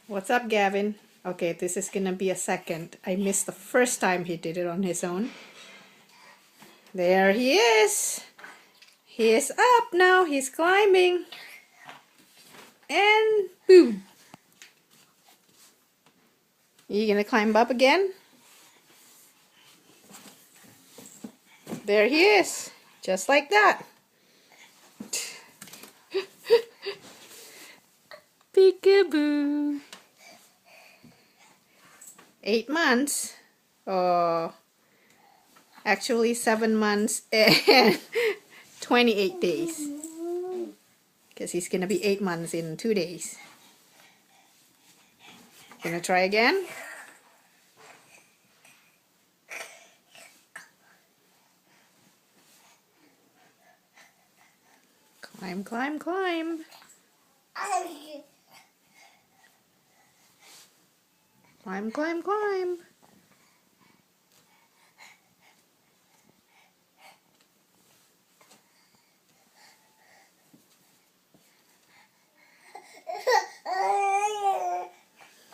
What's up, Gavin? Okay, this is gonna be a second. I missed the first time he did it on his own. There he is. He is up now. He's climbing. And boom. You gonna climb up again? There he is. Just like that. Peekaboo. 8 months. Oh, actually 7 months and 28 days. Because he's gonna be 8 months in 2 days. Gonna try again? Climb, climb, climb. Climb, climb, climb.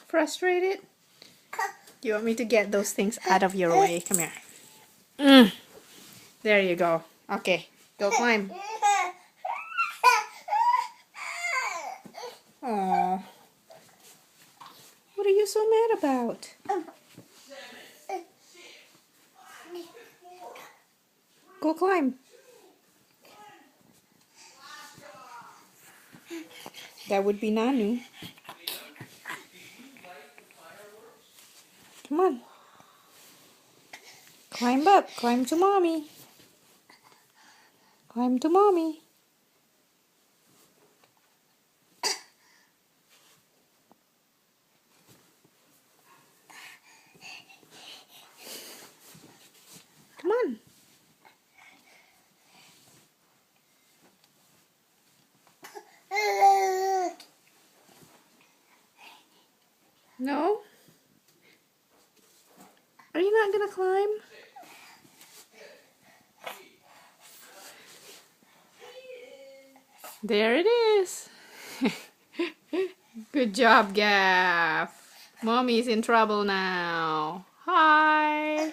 Frustrated? You want me to get those things out of your way? Come here. There you go. Okay, go climb. Aww. What are you so mad about? Go climb. That would be Nanu. Come on. Climb up. Climb to mommy. Climb to mommy. Come on. No? Are you not gonna climb? There it is. Good job, Gaff. Mommy's in trouble now. Hi.